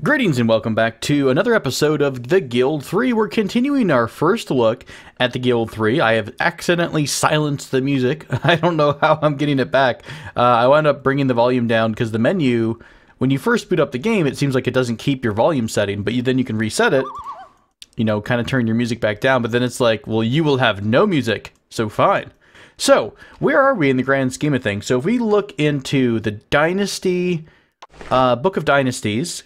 Greetings and welcome back to another episode of the Guild 3. We're continuing our first look at the Guild 3. I have accidentally silenced the music. I don't know how I'm getting it back. I wound up bringing the volume down because the menu, when you first boot up the game, it seems like it doesn't keep your volume setting, but then you can reset it, you know, kind of turn your music back down, but then it's like, well, you will have no music, so fine. So, where are we in the grand scheme of things? So if we look into the Dynasty, Book of Dynasties.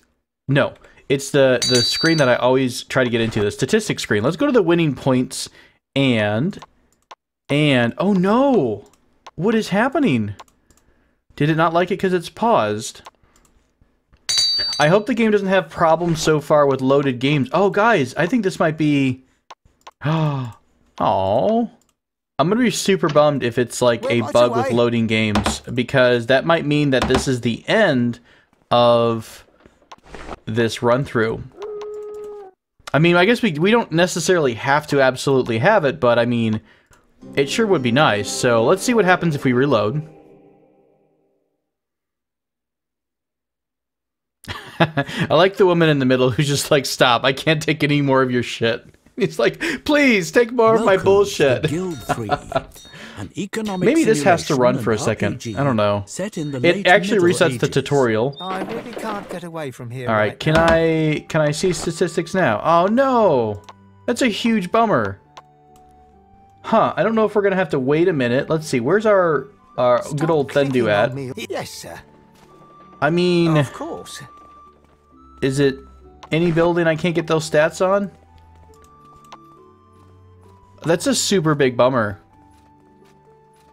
No, it's the screen that I always try to get into, the statistics screen. Let's go to the winning points and oh no! What is happening? Did it not like it because it's paused? I hope the game doesn't have problems so far with loaded games. Oh guys, I think this might be... Oh, I'm gonna be super bummed if it's like a bug with loading games, because that might mean that this is the end of this run through. I mean, I guess we don't necessarily have to absolutely have it, but I mean, it sure would be nice. So let's see what happens if we reload. I like the woman in the middle who's just like, stop, I can't take any more of your shit. He's like, please take more of my bullshit. Guild 3, an economic Maybe this has to run for a second. I don't know. It actually resets the tutorial. I really can't get away from here. All right, can I see statistics now? Oh no, that's a huge bummer. Huh? I don't know if we're gonna have to wait a minute. Let's see. Where's our good old Thendu at? Yes, sir. I mean, of course. Is it any building I can't get those stats on? That's a super big bummer.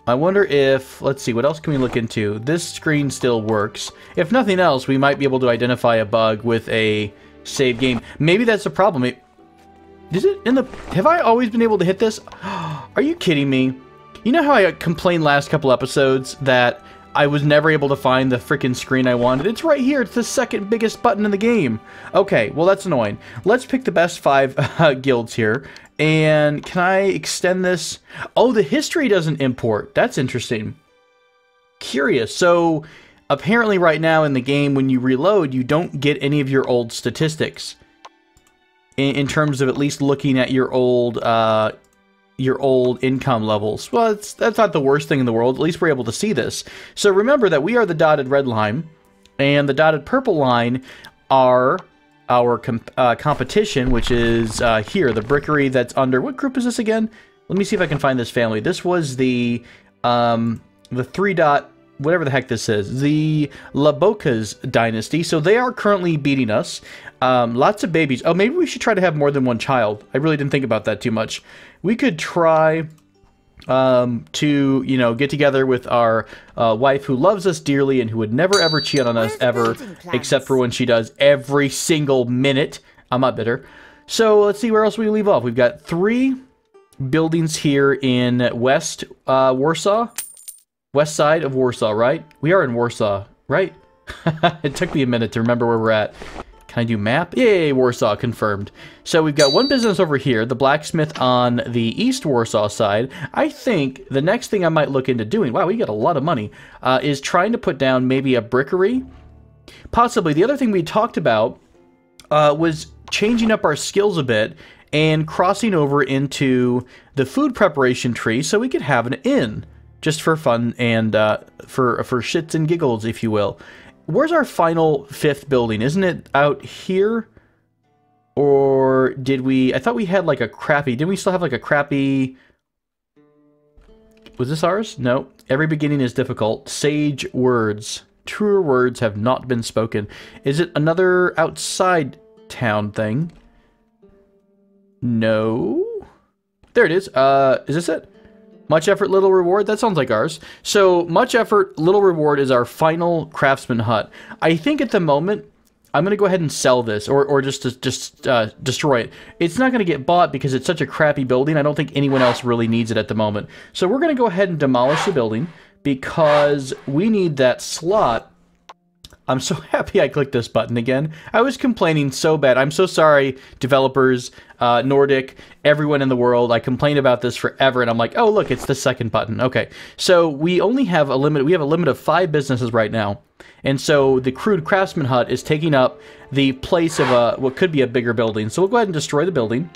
I wonder if, let's see, what else can we look into? This screen still works. If nothing else, we might be able to identify a bug with a save game. Maybe that's a problem. Is it in the... Have I always been able to hit this? Are you kidding me? You know how I complained last couple episodes that I was never able to find the freaking screen I wanted? It's right here. It's the second biggest button in the game. Okay, well that's annoying. Let's pick the best 5 guilds here. And can I extend this? Oh, the history doesn't import. That's interesting. Curious. So apparently right now in the game, when you reload, you don't get any of your old statistics. In terms of at least looking at your old income levels. Well, that's not the worst thing in the world. At least we're able to see this. So remember that we are the dotted red line, and the dotted purple line are our competition, which is here, the brickery that's under... What group is this again? Let me see if I can find this family. This was the 3-dot... whatever the heck this is. The Laboca's dynasty. So they are currently beating us. Lots of babies. Oh, maybe we should try to have more than one child. I really didn't think about that too much. We could try to, you know, get together with our wife who loves us dearly and who would never ever cheat on us ever, except for when she does every single minute. I'm not bitter. So let's see where else we leave off. We've got 3 buildings here in West Warsaw. West side of Warsaw, right? We are in Warsaw, right? It took me a minute to remember where we're at. Can I do map? Yay, Warsaw, confirmed. So we've got one business over here, the blacksmith on the East Warsaw side. I think the next thing I might look into doing, wow, we got a lot of money, is trying to put down maybe a brickery. Possibly. The other thing we talked about was changing up our skills a bit and crossing over into the food preparation tree so we could have an inn. Just for fun and for shits and giggles, if you will. Where's our final 5th building? Isn't it out here? Or did we... I thought we had like a crappy... Didn't we still have like a crappy... Was this ours? No. Every beginning is difficult. Sage words. Truer words have not been spoken. Is it another outside town thing? No. There it is. Is this it? Much effort, little reward? That sounds like ours. So, much effort, little reward is our final craftsman hut. I think at the moment, I'm going to go ahead and sell this, or just destroy it. It's not going to get bought because it's such a crappy building. I don't think anyone else really needs it at the moment. So, we're going to go ahead and demolish the building because we need that slot I'm so happy I clicked this button again. I was complaining so bad. I'm so sorry, developers, Nordic, everyone in the world. I complained about this forever, and I'm like, oh, look, it's the second button. Okay, so we only have a limit. We have a limit of 5 businesses right now. And so the crude craftsman hut is taking up the place of what could be a bigger building. So we'll go ahead and destroy the building.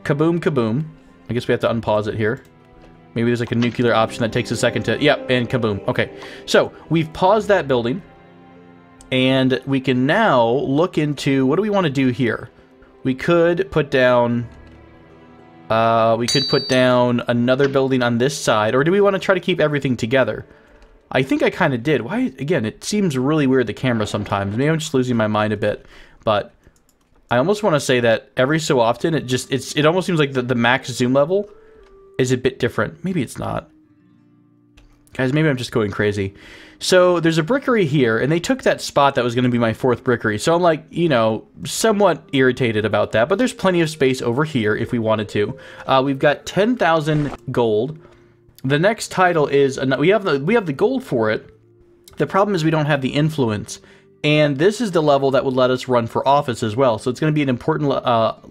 Kaboom, kaboom. I guess we have to unpause it here. Maybe there's like a nuclear option that takes a second to... Yep, and kaboom. Okay, so we've paused that building. And we can now look into... What do we want to do here? We could put down... another building on this side. Or do we want to try to keep everything together? I think I kind of did. Why? Again, it seems really weird, the camera sometimes. Maybe I'm just losing my mind a bit. But I almost want to say that every so often, it almost seems like the max zoom level is a bit different. Maybe it's not. Guys, maybe I'm just going crazy. So there's a brickery here, and they took that spot that was going to be my 4th brickery. So I'm like, you know, somewhat irritated about that. But there's plenty of space over here if we wanted to. We've got 10,000 gold. The next title is... we have the gold for it. The problem is we don't have the influence. And this is the level that would let us run for office as well. So it's going to be an important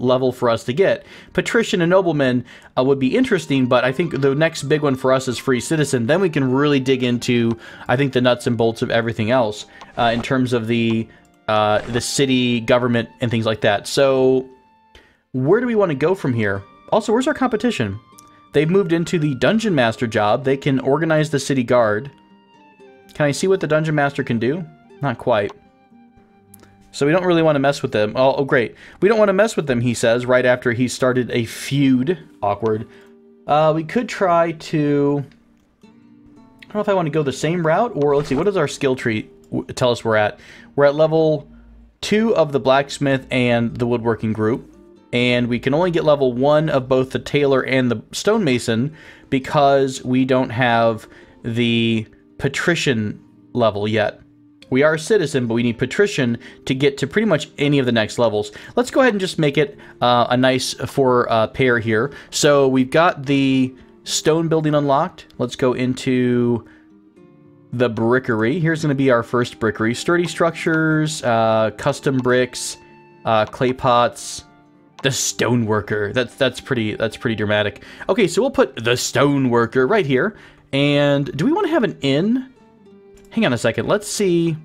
level for us to get. Patrician and nobleman would be interesting, but I think the next big one for us is free citizen. Then we can really dig into, I think, the nuts and bolts of everything else in terms of the city, government, and things like that. So where do we want to go from here? Also, where's our competition? They've moved into the dungeon master job. They can organize the city guard. Can I see what the dungeon master can do? Not quite. So we don't really want to mess with them. Oh, great. We don't want to mess with them, he says, right after he started a feud. Awkward. We could try to... I don't know if I want to go the same route, or let's see, what does our skill tree tell us we're at? We're at level 2 of the blacksmith and the woodworking group. And we can only get level 1 of both the tailor and the stonemason because we don't have the patrician level yet. We are a citizen, but we need patrician to get to pretty much any of the next levels. Let's go ahead and just make it a nice pair here. So we've got the stone building unlocked. Let's go into the brickery. Here's going to be our first brickery. Sturdy structures, custom bricks, clay pots. The stoneworker. That's pretty dramatic. Okay, so we'll put the stoneworker right here. And do we want to have an inn? Hang on a second. Let's see.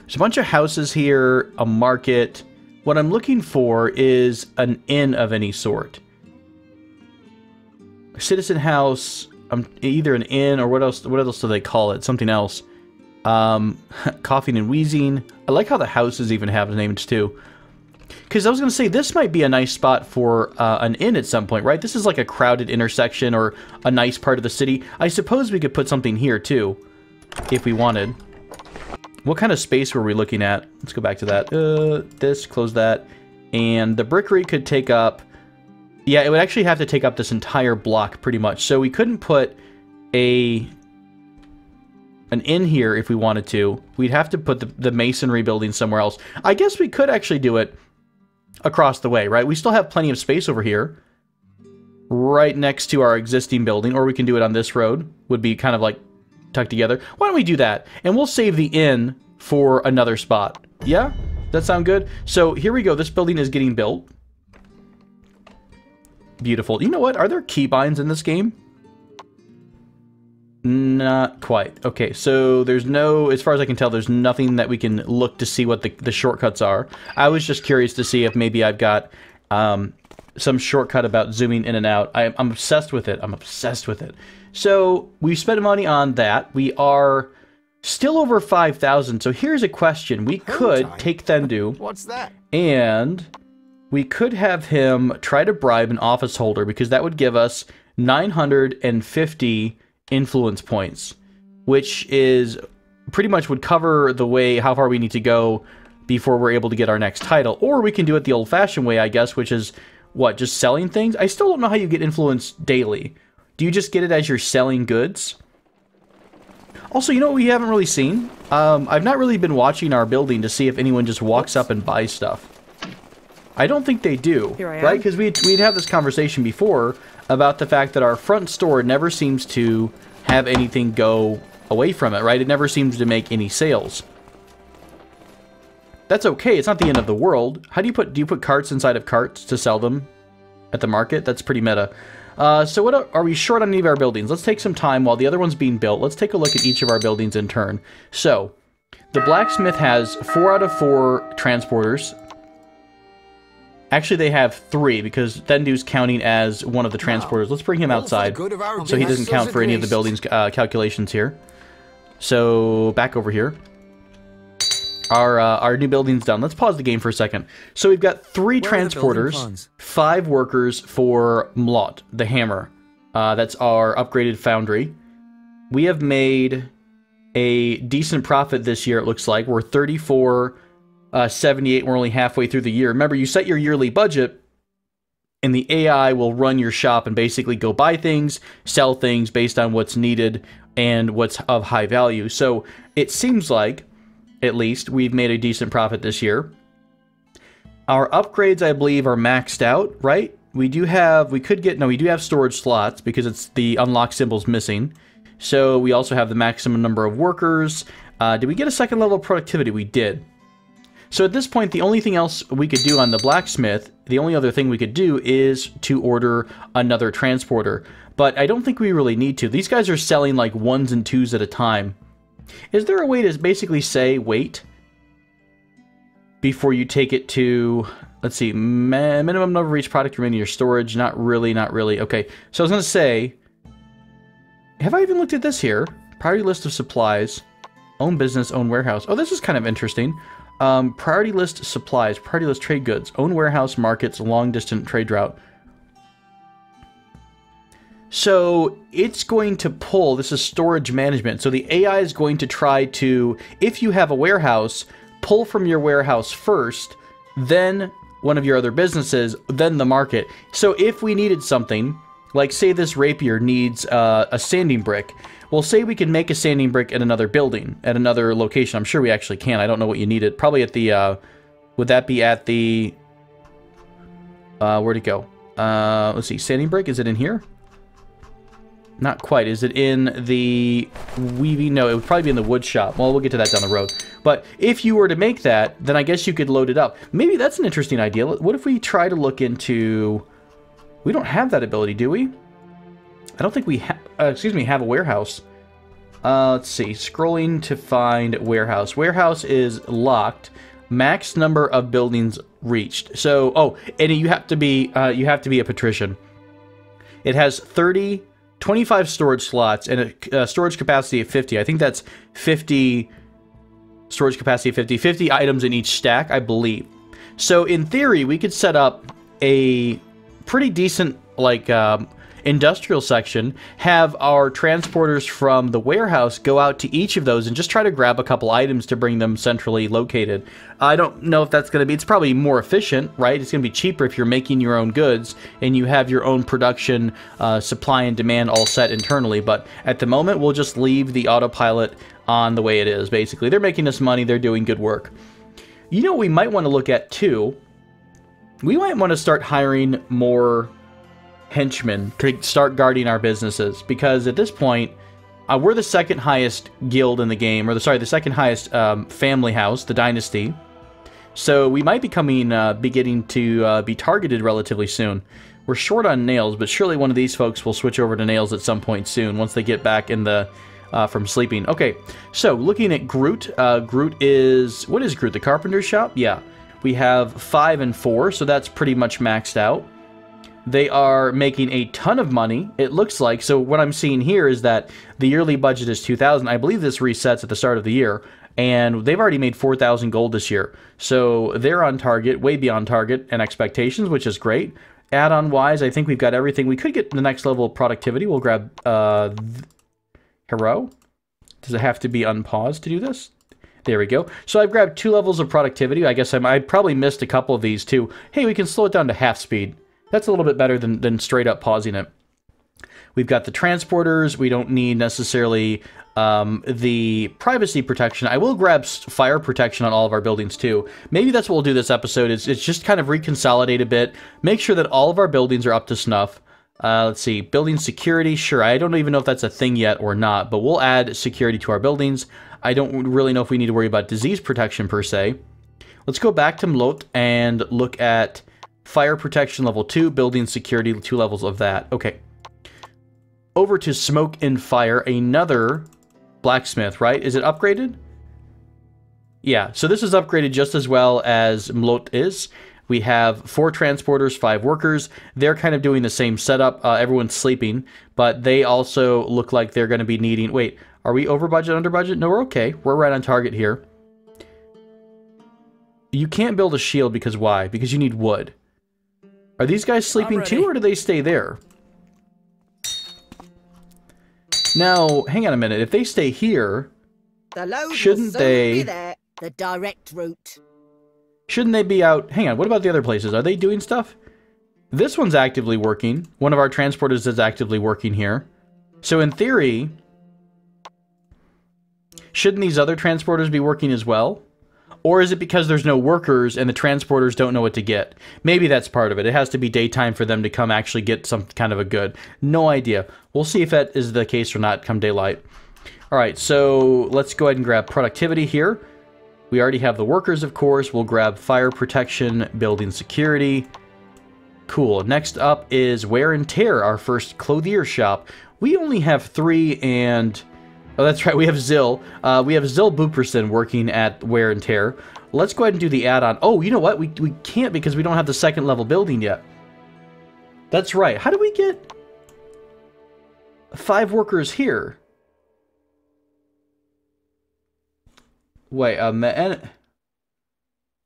There's a bunch of houses here, a market. What I'm looking for is an inn of any sort. A citizen house, either an inn or what else do they call it? Something else. Coughing and wheezing. I like how the houses even have names too. Because I was going to say, this might be a nice spot for an inn at some point, right? This is like a crowded intersection or a nice part of the city. I suppose we could put something here, too, if we wanted. What kind of space were we looking at? Let's go back to that. This, close that. And the brickery could take up... Yeah, it would actually have to take up this entire block, pretty much. So we couldn't put an inn here if we wanted to. We'd have to put the masonry building somewhere else. I guess we could actually do it across the way, right? We still have plenty of space over here, right next to our existing building, or we can do it on this road. Would be kind of like tucked together. Why don't we do that? And we'll save the inn for another spot. Yeah? That sound good? So here we go. This building is getting built. Beautiful. You know what? Are there keybinds in this game? Not quite. Okay, so there's no, as far as I can tell, there's nothing that we can look to see what the shortcuts are. I was just curious to see if maybe I've got some shortcut about zooming in and out. I'm obsessed with it. I'm obsessed with it. So we spent money on that. We are still over 5,000. So here's a question. We could take Thendu. What's that? And we could have him try to bribe an office holder, because that would give us 950 influence points, which is pretty much would cover the way how far we need to go before we're able to get our next title. Or we can do it the old-fashioned way, I guess, which is what, just selling things? I still don't know how you get influence daily. Do you just get it as you're selling goods? Also, you know what we haven't really seen? I've not really been watching our building to see if anyone just walks up and buys stuff. I don't think they do, right? Because we'd had this conversation before about the fact that our front store never seems to have anything go away from it, right? It never seems to make any sales. That's okay. It's not the end of the world. How do you put carts inside of carts to sell them at the market? That's pretty meta. So what are we short on any of our buildings? Let's take some time while the other one's being built. Let's take a look at each of our buildings in turn. So the blacksmith has 4 out of 4 transporters. Actually, they have 3 because Thendu's counting as one of the transporters. Let's bring him outside so he doesn't count for any of the buildings calculations here. So back over here. Our new building's done. Let's pause the game for a second. So we've got 3 transporters, 5 workers for Mlot, the hammer. That's our upgraded foundry. We have made a decent profit this year, it looks like. We're 34.78. We're only halfway through the year. Remember, you set your yearly budget, and the AI will run your shop and basically go buy things, sell things based on what's needed and what's of high value. So it seems like, at least, we've made a decent profit this year. Our upgrades, I believe, are maxed out, right? We do have storage slots because it's the unlock symbol's missing. So we also have the maximum number of workers. Did we get a second level of productivity? We did. So at this point, the only thing else we could do on the blacksmith, the only other thing we could do is to order another transporter. But I don't think we really need to. These guys are selling like 1s and 2s at a time. Is there a way to basically say, wait, before you take it to, let's see, minimum number of each product remaining in your storage? Not really, not really. Okay, so I was going to say, have I even looked at this here? Priority list of supplies, own business, own warehouse. Oh, this is kind of interesting. Priority list supplies, priority list trade goods, own warehouse, markets, long distance trade route. So it's going to pull, this is storage management. So the AI is going to try to, if you have a warehouse, pull from your warehouse first, then one of your other businesses, then the market. So if we needed something, like say this rapier needs a sanding brick, well, say we can make a sanding brick at another building, at another location. I'm sure we actually can. I don't know what you need it. Probably at the, would that be at the, where'd it go? Let's see, sanding brick, is it in here? Not quite. Is it in the weaving? No, it would probably be in the wood shop. Well, we'll get to that down the road. But if you were to make that, then I guess you could load it up. Maybe that's an interesting idea. What if we try to look into... We don't have that ability, do we? I don't think we have a warehouse. Let's see. Scrolling to find warehouse. Warehouse is locked. Max number of buildings reached. So, oh, and you have to be a patrician. It has 25 storage slots and a storage capacity of 50. I think that's 50 storage capacity of 50. 50 items in each stack, I believe. So in theory, we could set up a pretty decent, like, industrial section, have our transporters from the warehouse go out to each of those and just try to grab a couple items to bring them centrally located. I don't know if that's going to be, it's probably more efficient, right? It's going to be cheaper if you're making your own goods and you have your own production, supply and demand all set internally. But at the moment, we'll just leave the autopilot on the way it is, basically. They're making us money. They're doing good work. You know what we might want to look at, too? We might want to start hiring more henchmen to start guarding our businesses, because at this point we're the second highest guild in the game, or the second highest family house, the dynasty. So we might be getting to be targeted relatively soon. We're short on nails, but surely one of these folks will switch over to nails at some point soon once they get back in the from sleeping. Okay, so looking at Groot. Groot is, what is Groot? The carpenter's shop? Yeah, we have 5 and 4, so that's pretty much maxed out. They are making a ton of money, it looks like. So what I'm seeing here is that the yearly budget is 2,000. I believe this resets at the start of the year, and they've already made 4,000 gold this year. So they're on target, way beyond target and expectations, which is great. Add-on wise, I think we've got everything. We could get the next level of productivity. We'll grab Hero. Does it have to be unpaused to do this? There we go. So I've grabbed 2 levels of productivity. I guess I probably missed a couple of these too. Hey, we can slow it down to half speed. That's a little bit better than straight up pausing it. We've got the transporters. We don't need necessarily the privacy protection. I will grab fire protection on all of our buildings too. Maybe that's what we'll do this episode. It's just kind of reconsolidate a bit. Make sure that all of our buildings are up to snuff. Let's see, building security, sure. I don't even know if that's a thing yet or not, but we'll add security to our buildings. I don't really know if we need to worry about disease protection per se. Let's go back to Mlot and look at fire protection level 2, building security, 2 levels of that. Okay. Over to smoke and fire, another blacksmith, right? Is it upgraded? Yeah, so this is upgraded just as well as Mlot is. We have 4 transporters, 5 workers. They're kind of doing the same setup. Everyone's sleeping, but they also look like they're going to be needing... Wait, are we over budget, under budget? No, we're okay. We're right on target here. You can't build a shield because why? Because you need wood. Are these guys sleeping too, or do they stay there? Now, hang on a minute. If they stay here, shouldn't they... Be there. The direct route. Shouldn't they be out... Hang on, what about the other places? Are they doing stuff? This one's actively working. One of our transporters is actively working here. So in theory, shouldn't these other transporters be working as well? Or is it because there's no workers and the transporters don't know what to get? Maybe that's part of it. It has to be daytime for them to come actually get some kind of a good. No idea. We'll see if that is the case or not come daylight. All right, so let's go ahead and grab productivity here. We already have the workers, of course. We'll grab fire protection, building security. Cool. Next up is wear and tear, our first clothier shop. We only have 3 and... Oh, that's right. We have Zill. We have Zill Booperson working at wear and tear. Let's go ahead and do the add-on. Oh, you know what? We can't because we don't have the 2nd level building yet. That's right. How do we get 5 workers here? Wait,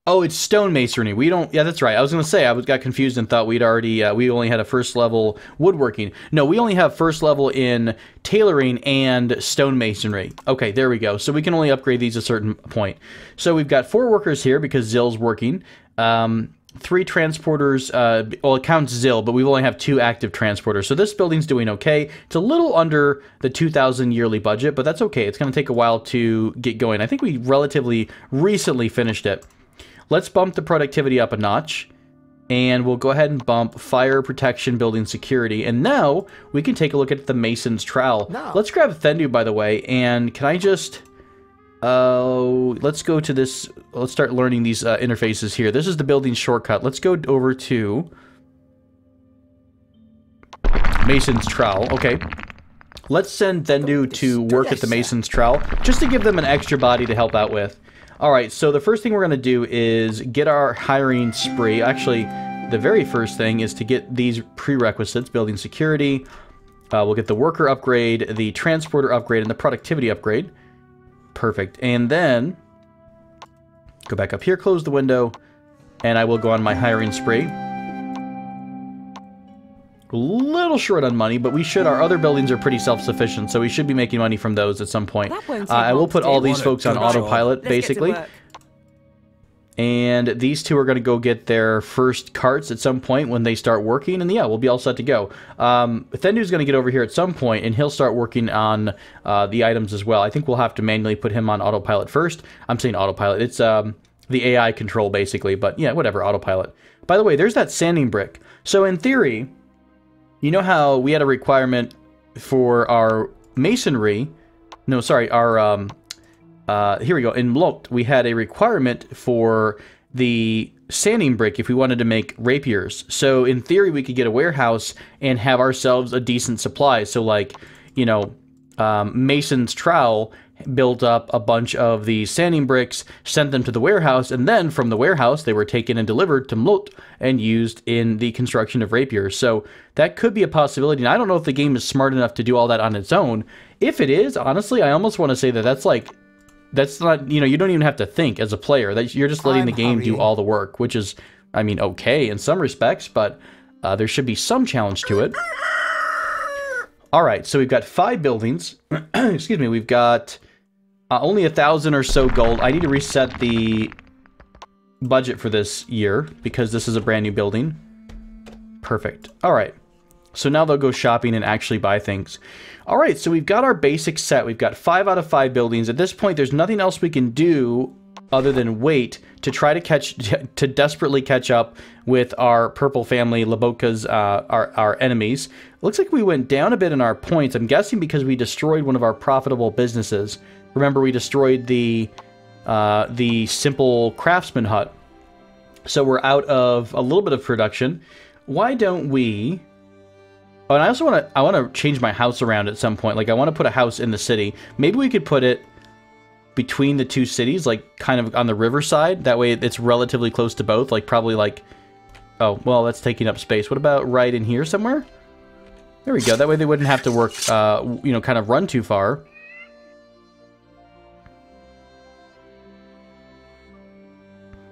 oh, it's stone masonry. We don't... Yeah, that's right. I was going to say, got confused and thought we'd already... we only had a 1st level woodworking. No, we only have 1st level in tailoring and stone masonry. Okay, there we go. So we can only upgrade these a certain point. So we've got 4 workers here because Zill's working. 3 transporters... well, it counts Zill, but we only have 2 active transporters. So this building's doing okay. It's a little under the 2,000 yearly budget, but that's okay. It's going to take a while to get going. I think we relatively recently finished it. Let's bump the productivity up a notch, and we'll go ahead and bump fire protection, building security, and now we can take a look at the Mason's Trowel. No. Let's grab Thendu, by the way, and can I just... let's go to this... Let's start learning these interfaces here. This is the building shortcut. Let's go over to Mason's Trowel. Okay. Let's send Thendu to work at the Mason's Trowel, just to give them an extra body to help out with. Alright, so the first thing we're going to do is get our hiring spree. Actually, the very first thing is to get these prerequisites, building security. We'll get the worker upgrade, the transporter upgrade, and the productivity upgrade. Perfect. And then, go back up here, close the window, and I will go on my hiring spree. A little short on money, but we should. Our other buildings are pretty self-sufficient, so we should be making money from those at some point. I will put all these folks on autopilot, basically. And these 2 are going to go get their first carts at some point when they start working, and yeah, we'll be all set to go. Thendu's going to get over here at some point, and he'll start working on the items as well. I think we'll have to manually put him on autopilot first. I'm saying autopilot. It's the AI control, basically, but yeah, whatever, autopilot. By the way, there's that sanding brick. So in theory... You know how we had a requirement for our masonry? No, sorry, our, here we go. In Mlot, we had a requirement for the sanding brick if we wanted to make rapiers. So in theory, we could get a warehouse and have ourselves a decent supply. So like, you know, Mason's Trowel built up a bunch of the sanding bricks, sent them to the warehouse, and then from the warehouse, they were taken and delivered to Mlot and used in the construction of rapiers. So that could be a possibility. And I don't know if the game is smart enough to do all that on its own. If it is, honestly, I almost want to say that that's like, that's not, you know, you don't even have to think as a player. That you're just letting the game do all the work, which is, I mean, okay in some respects, but there should be some challenge to it. All right, so we've got 5 buildings. Excuse me, we've got only 1,000 or so gold. I need to reset the budget for this year because this is a brand new building. Perfect. All right, so now they'll go shopping and actually buy things. All right, so we've got our basic set. We've got 5 out of 5 buildings. At this point, there's nothing else we can do other than wait to try to to desperately catch up with our purple family Laboka's our enemies. It looks like we went down a bit in our points. I'm guessing because we destroyed one of our profitable businesses. Remember, we destroyed the simple craftsman hut. So we're out of a little bit of production. Why don't we... Oh, and I want to change my house around at some point. Like, I want to put a house in the city. Maybe we could put it between the two cities, like, kind of on the riverside. That way it's relatively close to both. Like, probably like... Oh, well, that's taking up space. What about right in here somewhere? There we go. That way they wouldn't have to work, you know, kind of run too far.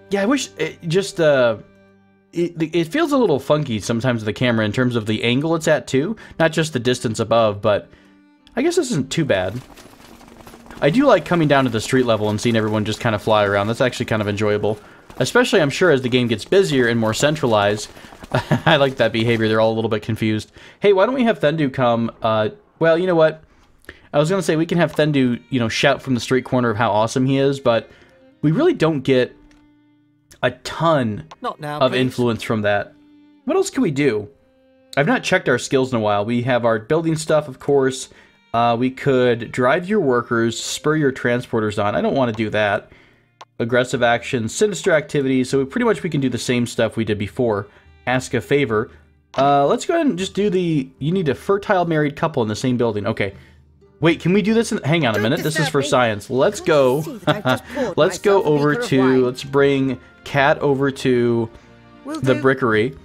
Yeah, I wish it just, it feels a little funky sometimes with the camera in terms of the angle it's at, too. Not just the distance above, but I guess this isn't too bad. I do like coming down to the street level and seeing everyone just kind of fly around. That's actually kind of enjoyable. Especially, I'm sure, as the game gets busier and more centralized. I like that behavior. They're all a little bit confused. Hey, why don't we have Thendu come? Well, you know what? I was going to say we can have Thendu, you know, shout from the street corner of how awesome he is, but we really don't get a ton of influence from that. What else can we do? I've not checked our skills in a while. We have our building stuff, of course. We could drive your workers, spur your transporters on. I don't want to do that. Aggressive action, sinister activities. So we can do the same stuff we did before. Ask a favor. Let's go ahead and just do the... You need a fertile married couple in the same building. Okay. Wait, can we do this? Hang on a minute. This is for science. Let's go. Let's go over to... Let's bring Cat over to the brickery.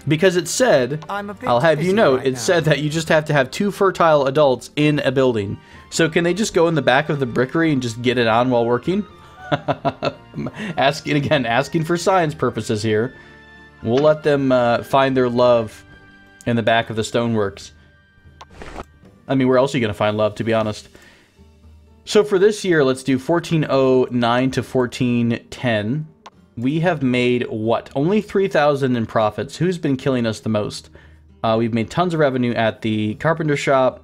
Because it said, I'll have you note, it said that you just have to have 2 fertile adults in a building. So can they just go in the back of the brickery and just get it on while working? Asking for science purposes here. We'll let them find their love in the back of the stoneworks. I mean, where else are you going to find love, to be honest? So for this year, let's do 1409 to 1410. We have made, what? Only 3,000 in profits. Who's been killing us the most? We've made tons of revenue at the carpenter shop.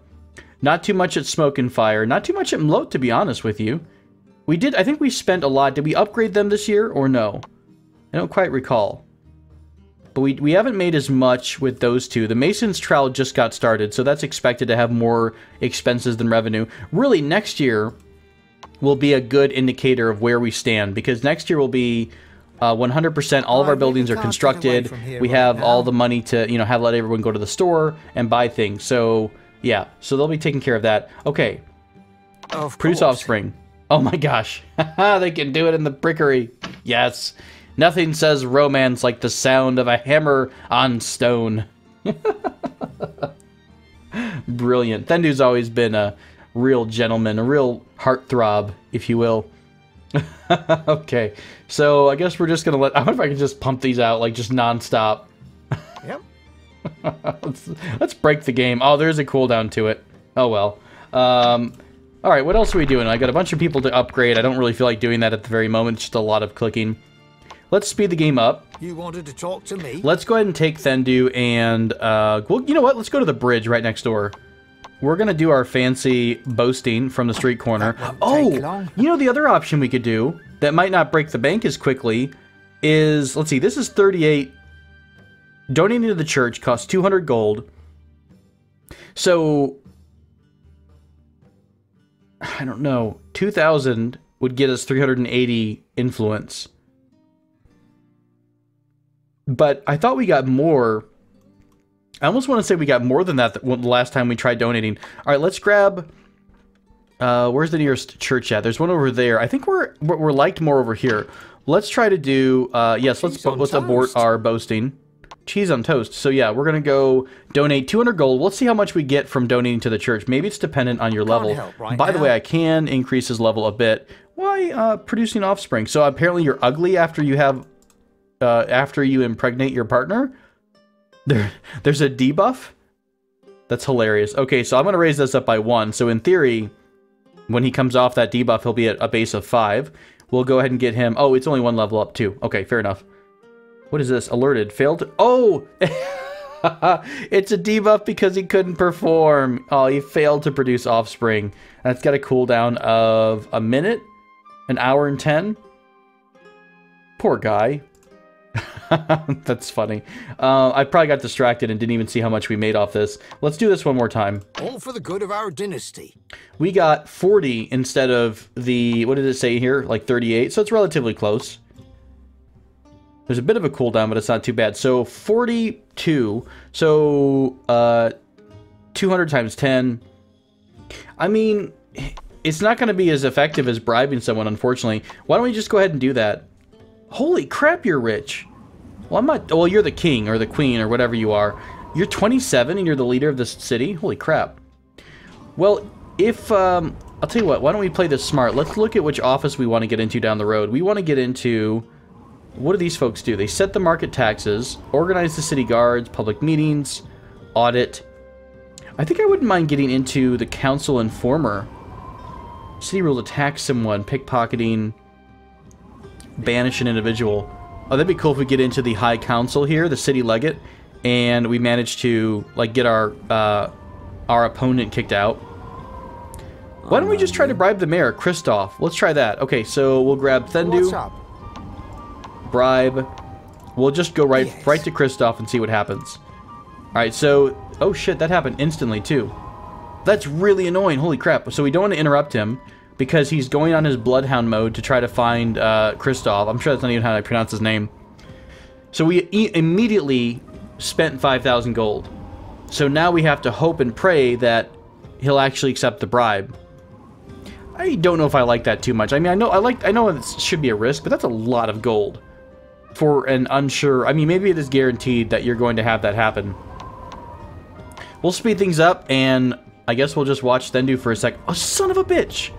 Not too much at Smoke and Fire. Not too much at Mlote, to be honest with you. I think we spent a lot. Did we upgrade them this year or no? I don't quite recall. But we haven't made as much with those two. The Mason's Trowel just got started, so that's expected to have more expenses than revenue. Really, next year will be a good indicator of where we stand, because next year will be 100% all of our buildings are constructed. We have all the money to, you know, let everyone go to the store and buy things. So, yeah. So they'll be taking care of that. Okay. Produce offspring. Oh my gosh. They can do it in the brickery. Yes. Nothing says romance like the sound of a hammer on stone. Brilliant. Thendu's always been a real gentleman, a real heartthrob, if you will. Okay, so I guess we're just gonna I wonder if I can just pump these out, like, just non-stop. Yep. Let's break the game. Oh, there's a cooldown to it. Oh, well. Alright, what else are we doing? I got a bunch of people to upgrade. I don't really feel like doing that at the very moment. It's just a lot of clicking. Let's speed the game up. You wanted to talk to me? Let's go ahead and take Thendu and, well, you know what? Let's go to the bridge right next door. We're going to do our fancy boasting from the street corner. Oh, you know, the other option we could do that might not break the bank as quickly is, let's see, this is 38. Donating to the church costs 200 gold. So, I don't know, 2,000 would get us 380 influence. But I thought we got more. I almost want to say we got more than that the last time we tried donating. All right, let's grab... where's the nearest church at? There's one over there. I think we're liked more over here. Let's try to do... yes, let's abort our boasting. Cheese on toast. So yeah, we're going to go donate 200 gold. Let's see how much we get from donating to the church. Maybe it's dependent on your level. By the way, I can increase his level a bit. Why? Producing offspring. So apparently you're ugly after you have... after you impregnate your partner? There's a debuff? That's hilarious. Okay, so I'm going to raise this up by 1. So in theory, when he comes off that debuff, he'll be at a base of 5. We'll go ahead and get him... Oh, it's only 1 level up too. Okay, fair enough. What is this? Alerted. Failed to... Oh! It's a debuff because he couldn't perform. Oh, he failed to produce offspring. And it's got a cooldown of a minute? An hour and 10? Poor guy. That's funny. I probably got distracted and didn't even see how much we made off this. Let's do this one more time. All for the good of our dynasty. We got 40 instead of the, what did it say here? Like 38, so it's relatively close. There's a bit of a cooldown, but it's not too bad. So 42, so 200 times 10. I mean, it's not going to be as effective as bribing someone, unfortunately. Why don't we just go ahead and do that? Holy crap, you're rich. Well, I'm not, well, you're the king or the queen or whatever you are. You're 27 and you're the leader of this city? Holy crap. Well, if, I'll tell you what, why don't we play this smart? Let's look at which office we want to get into down the road. We want to get into, what do these folks do? They set the market taxes, organize the city guards, public meetings, audit. I think I wouldn't mind getting into the council informer. City rule to tax someone, pickpocketing, banish an individual. Oh, that'd be cool if we get into the High Council here, the city legate, and we manage to like get our opponent kicked out. Why don't we just try to bribe the mayor, Christoph? Let's try that. Okay, so we'll grab Thendu. What's up? Bribe. We'll just go right to Christoph and see what happens. All right, so oh shit, that happened instantly too. That's really annoying. Holy crap! So we don't want to interrupt him, because he's going on his Bloodhound mode to try to find Christoph. I'm sure that's not even how I pronounce his name. So we immediately spent 5,000 gold. So now we have to hope and pray that he'll actually accept the bribe. I don't know if I like that too much. I mean, I know it should be a risk, but that's a lot of gold for an unsure. I mean, maybe it is guaranteed that you're going to have that happen. We'll speed things up, and I guess we'll just watch Thendu for a sec. Oh, son of a bitch!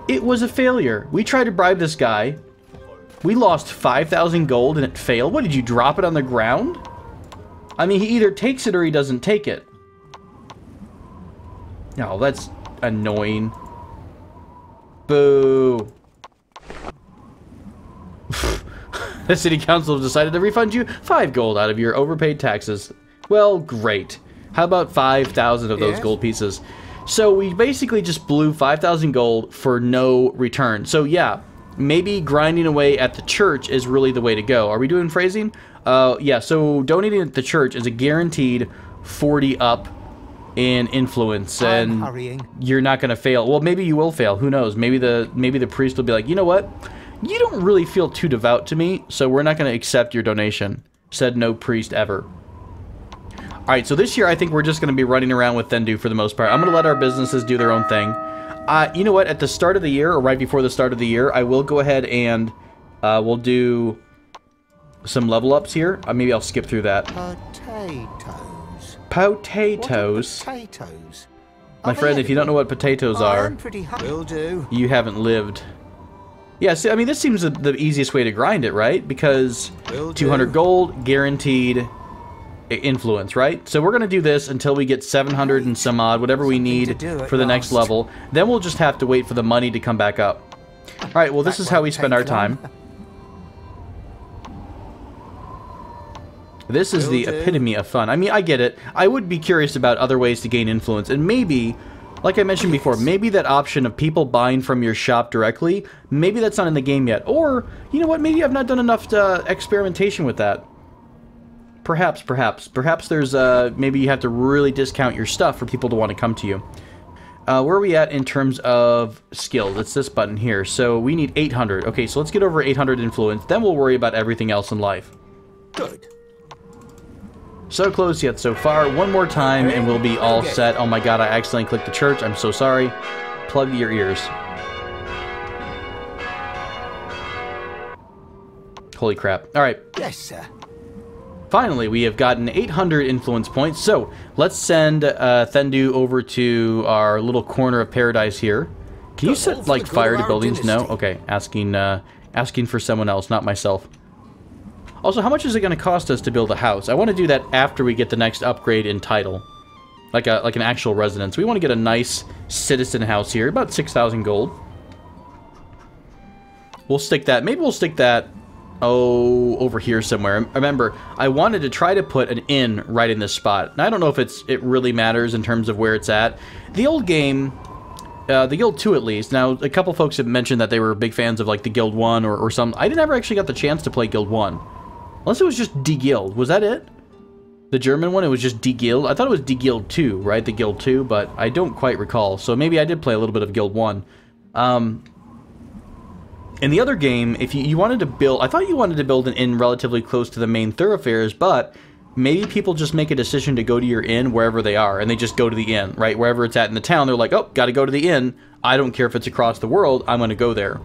It was a failure. We tried to bribe this guy. We lost 5,000 gold and it failed. What, did you drop it on the ground? I mean, he either takes it or he doesn't take it. No, that's annoying. Boo. The city council decided to refund you 5 gold out of your overpaid taxes. Well, great. How about 5,000 of those gold pieces? So we basically just blew 5,000 gold for no return. So yeah, maybe grinding away at the church is really the way to go. Are we doing phrasing? Yeah, so donating at the church is a guaranteed 40 up in influence, and you're not going to fail. Well, maybe you will fail. Who knows? Maybe the priest will be like, you know what? You don't really feel too devout to me, so we're not going to accept your donation. Said no priest ever. Alright, so this year I think we're just going to be running around with Thendu for the most part. I'm going to let our businesses do their own thing. You know what? At the start of the year, or right before the start of the year, I will go ahead and we'll do some level ups here. Maybe I'll skip through that. Potatoes. Potatoes. What are potatoes? My friend, if you don't know what potatoes are, Will do. you haven't lived. Yeah, see, I mean, this seems the easiest way to grind it, right? Because 200 gold, guaranteed influence, right? So we're going to do this until we get 700 and some odd, whatever we need for the next level. Then we'll just have to wait for the money to come back up. Alright, well, this is how we spend our time. This is the epitome of fun. I mean, I get it. I would be curious about other ways to gain influence. And maybe, like I mentioned before, maybe that option of people buying from your shop directly, maybe that's not in the game yet. Or, you know what, maybe I've not done enough experimentation with that. Perhaps there's, maybe you have to really discount your stuff for people to want to come to you. Where are we at in terms of skills? It's this button here. So we need 800. Okay, so let's get over 800 influence. Then we'll worry about everything else in life. Good. So close yet so far. One more time and we'll be all set. Oh my god, I accidentally clicked the church. I'm so sorry. Plug your ears. Holy crap. Alright. Yes, sir. Finally, we have gotten 800 influence points. So, let's send Thendu over to our little corner of paradise here. Can you set, like, fire to buildings? No? Okay. Asking for someone else, not myself. Also, how much is it going to cost us to build a house? I want to do that after we get the next upgrade in title. Like an actual residence. We want to get a nice citizen house here. About 6,000 gold. We'll stick that. Maybe we'll stick that... Oh, over here somewhere. Remember, I wanted to try to put an inn right in this spot. Now, I don't know if it really matters in terms of where it's at. The old game, The Guild 2 at least. Now, a couple folks have mentioned that they were big fans of like the Guild 1 or some. I never actually got the chance to play Guild 1. Unless it was just Die Guild. Was that it? The German one, it was just Die Guild? I thought it was Die Guild 2, right? The Guild 2, but I don't quite recall. So maybe I did play a little bit of Guild 1. In the other game, if you wanted to build... I thought you wanted to build an inn relatively close to the main thoroughfares, but maybe people just make a decision to go to your inn wherever they are, and they just go to the inn, right? Wherever it's at in the town, they're like, oh, gotta go to the inn. I don't care if it's across the world, I'm gonna go there.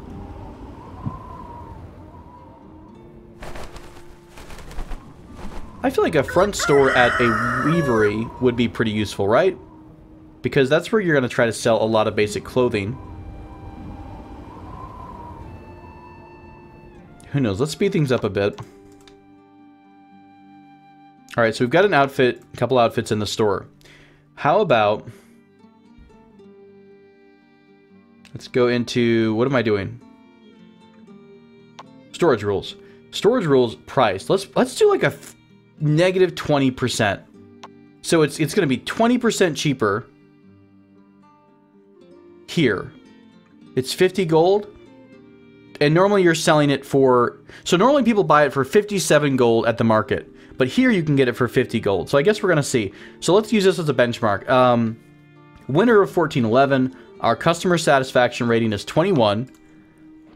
I feel like a front store at a weavery would be pretty useful, right? Because that's where you're gonna try to sell a lot of basic clothing. Who knows? Let's speed things up a bit. Alright, so we've got an outfit, a couple outfits in the store. How about... Let's go into... What am I doing? Storage rules. Storage rules price. Let's do like a negative 20%. So it's going to be 20% cheaper here. It's 50 gold. And normally you're selling it for... So normally people buy it for 57 gold at the market. But here you can get it for 50 gold. So I guess we're going to see. So let's use this as a benchmark. Winner of 1411. Our customer satisfaction rating is 21.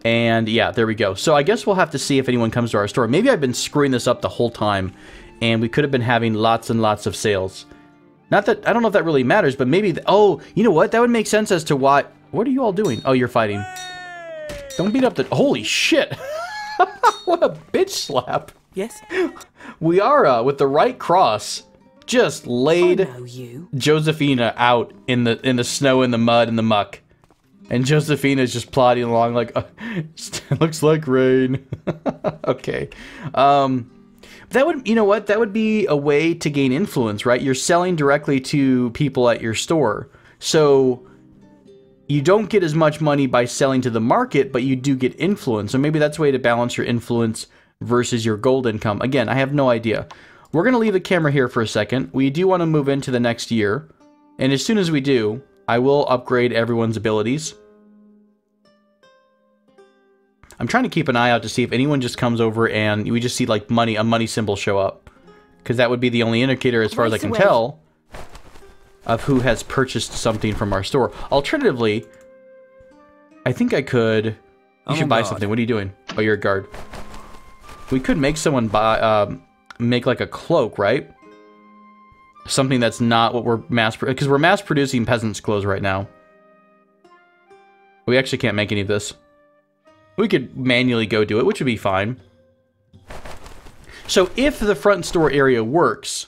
And yeah, there we go. So I guess we'll have to see if anyone comes to our store. Maybe I've been screwing this up the whole time. And we could have been having lots and lots of sales. Not that... I don't know if that really matters. But maybe... Oh, you know what? That would make sense as to why... What are you all doing? Oh, you're fighting. Don't beat up the... Holy shit! What a bitch slap. Yes? We are, with the right cross, just laid Josephina out in the snow, in the mud, in the muck. And Josephina's just plodding along like, looks like rain. Okay. That would, you know what? That would be a way to gain influence, right? You're selling directly to people at your store. So... You don't get as much money by selling to the market, but you do get influence. So maybe that's a way to balance your influence versus your gold income. Again, I have no idea. We're going to leave the camera here for a second. We do want to move into the next year. And as soon as we do, I will upgrade everyone's abilities. I'm trying to keep an eye out to see if anyone just comes over and we just see like money, a money symbol show up. Because that would be the only indicator as far as I can tell of who has purchased something from our store. Alternatively, I think I could... You should buy something. What are you doing? Oh, you're a guard. We could make someone buy... make like a cloak, right? Something that's not what we're because we're mass producing peasants' clothes right now. We actually can't make any of this. We could manually go do it, which would be fine. So if the front store area works...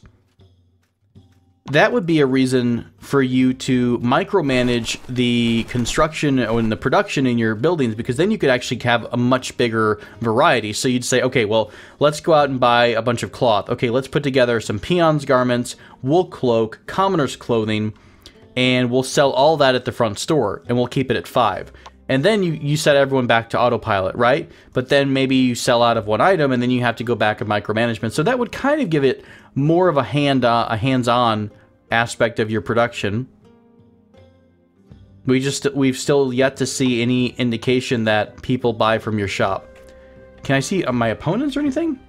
That would be a reason for you to micromanage the construction and the production in your buildings, because then you could actually have a much bigger variety. So you'd say, okay, well, let's go out and buy a bunch of cloth. Okay, let's put together some peons' garments, wool cloak, commoner's clothing, and we'll sell all that at the front store, and we'll keep it at 5. And then you set everyone back to autopilot, right? But then maybe you sell out of one item, and then you have to go back and micromanagement. So that would kind of give it more of a hands-on aspect of your production. We've still yet to see any indication that people buy from your shop. Can I see my opponents or anything?